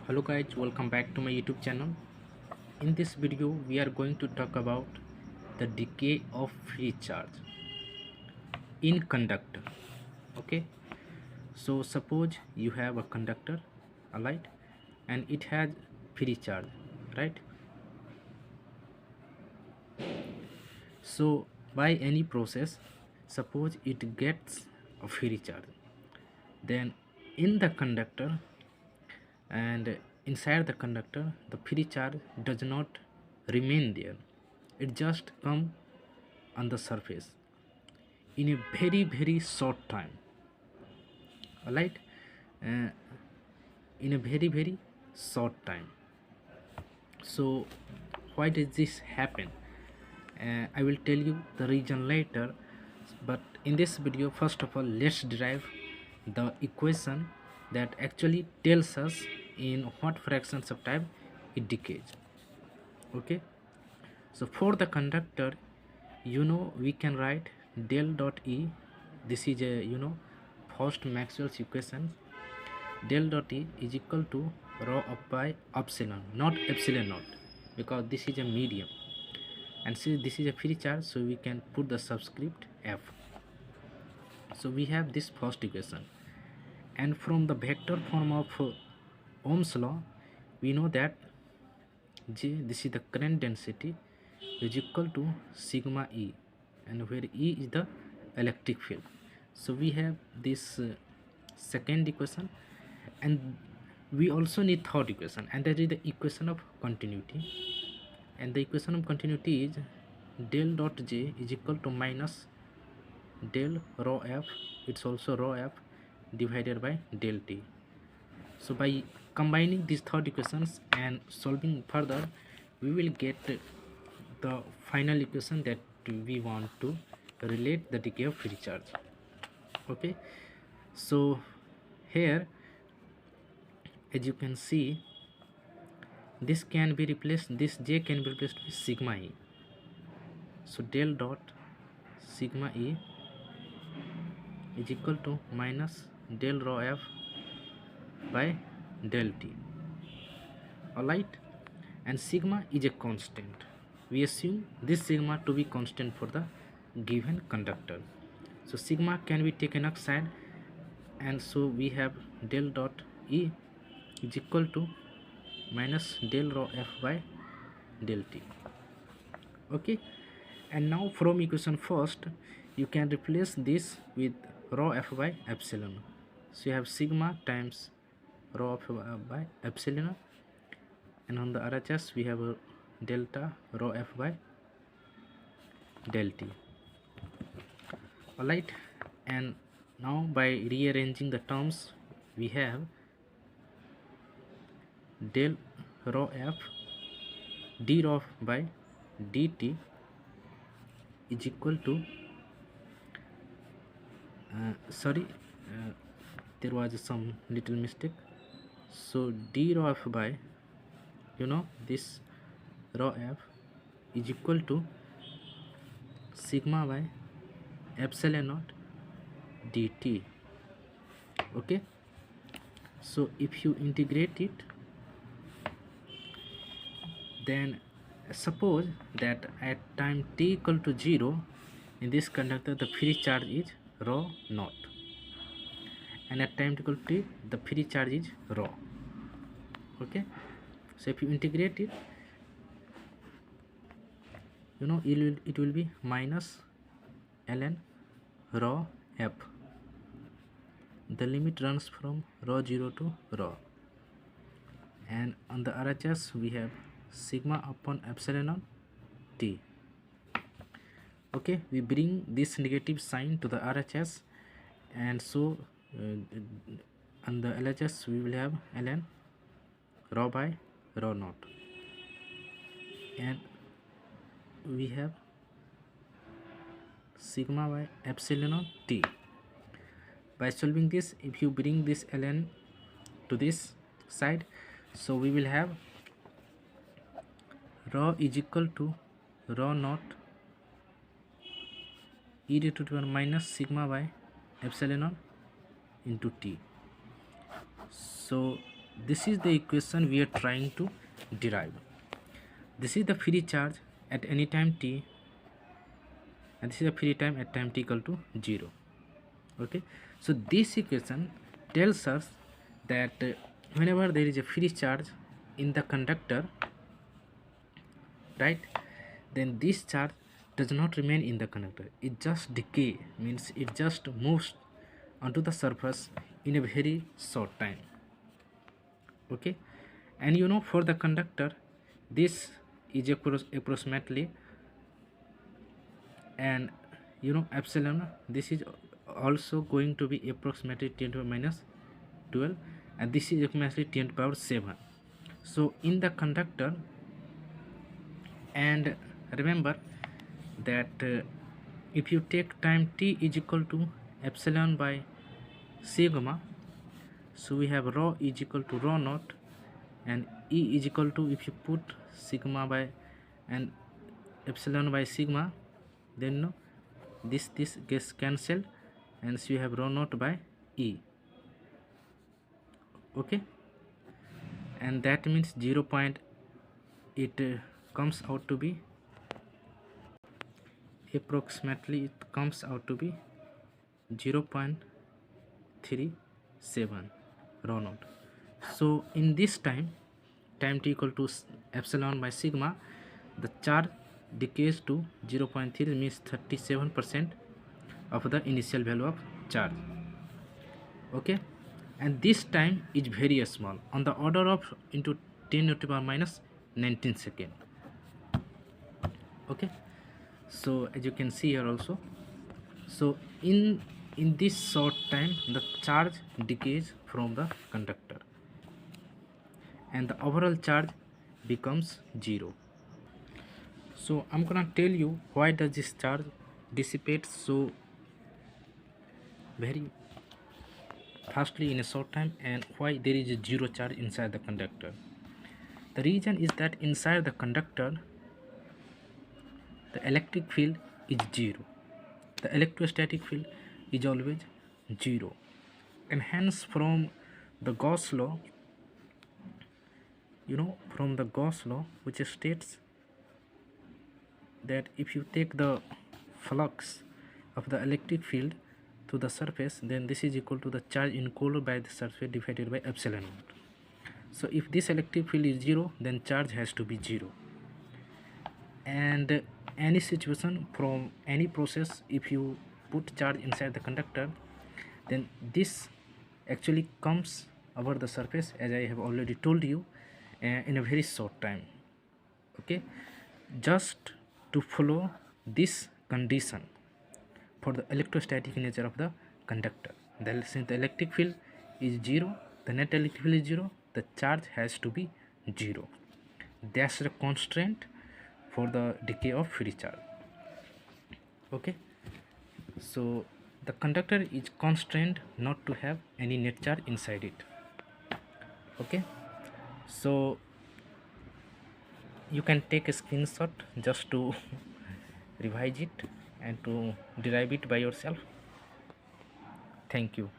Hello guys, welcome back to my YouTube channel. In this video we are going to talk about the decay of free charge in conductor. Okay, so suppose you have a conductor, alright, and it has free charge, right? So by any process, suppose it gets a free charge, then in the conductor and inside the conductor the free charge does not remain there, it just come on the surface in a very short time, alright, uh, in a very short time. So why does this happen? I will tell you the reason later, but in this video first of all let's derive the equation that actually tells us in what fractions of time it decays. Okay, so for the conductor, we can write del dot E. This is a first Maxwell's equation. Del dot E is equal to rho up by epsilon, not epsilon naught, because this is a medium, and since this is a free charge, so we can put the subscript f. So we have this first equation, and from the vector form of Ohm's law, we know that J, this is the current density, is equal to sigma E, and where E is the electric field. So we have this second equation, and we also need third equation, and that is the equation of continuity. And the equation of continuity is del dot J is equal to minus del rho f, it's also rho f divided by del T. So by combining these third equations and solving further, we will get the final equation that we want to relate the decay of free charge. Okay, so here as you can see, this can be replaced, this J can be replaced with sigma E. So del dot sigma E is equal to minus del rho f by del T. Alright, and sigma is a constant. We assume this sigma to be constant for the given conductor. So sigma can be taken outside, and so we have del dot E is equal to minus del rho f by del T. Okay, and now from equation first you can replace this with rho f by epsilon. So you have sigma times rho f by epsilon, and on the RHS we have a delta rho f by del T. Alright, and now by rearranging the terms, we have del rho f d rho f by dt is equal to there was some little mistake. So d rho f by this rho f is equal to sigma by epsilon naught dt. Okay, so if you integrate it, then suppose that at time t equal to 0 in this conductor the free charge is rho naught, and at time t equal to t the free charge is rho. Okay, so if you integrate it, it will be minus ln rho f. The limit runs from rho 0 to rho, and on the RHS we have sigma upon epsilon naught t. Okay, we bring this negative sign to the RHS, and so on the LHS we will have ln rho by rho naught, and we have sigma by epsilon naught t. By solving this, if you bring this ln to this side, so we will have rho is equal to rho naught e raised to the power minus sigma by epsilon naught into t. So this is the equation we are trying to derive. This is the free charge at any time t, and this is the free time at time t equal to 0. Okay, so this equation tells us that whenever there is a free charge in the conductor, right, then this charge does not remain in the conductor, it just decay, means it just moves onto the surface in a very short time. Okay, and you know, for the conductor this is approximately, and you know, epsilon, this is also going to be approximately 10 to the minus 12, and this is approximately 10 to the power 7. So in the conductor, and remember that if you take time t is equal to epsilon by sigma, so we have rho is equal to rho naught, and E is equal to, if you put sigma by and epsilon by sigma, then no, this gets cancelled, and so you have rho naught by E. Okay, and that means 0 point, it comes out to be approximately, it comes out to be 0.37 rho naught. So in this time t equal to epsilon by sigma, the charge decays to 0.3, means 37% of the initial value of charge. Okay, and this time is very small, on the order of into 10 to the power minus 19 second. Okay, so as you can see here also, so in this short time the charge decays from the conductor, and the overall charge becomes 0. So I'm gonna tell you why does this charge dissipate so very fastly in a short time, and why there is a 0 charge inside the conductor. The reason is that inside the conductor the electric field is 0, the electrostatic field is always 0, and hence from the Gauss law, you know, from the Gauss law, which states that if you take the flux of the electric field to the surface, then this is equal to the charge in coulomb by the surface divided by epsilon naught. So if this electric field is 0, then charge has to be 0. And any situation from any process, if you put charge inside the conductor, then this actually comes over the surface, as I have already told you, in a very short time. Okay, just to follow this condition for the electrostatic nature of the conductor, since the electric field is 0, the net electric field is 0, the charge has to be 0. That's the constraint for the decay of free charge. Okay, so the conductor is constrained not to have any net charge inside it. Okay, so you can take a screenshot just to revise it and to derive it by yourself. Thank you.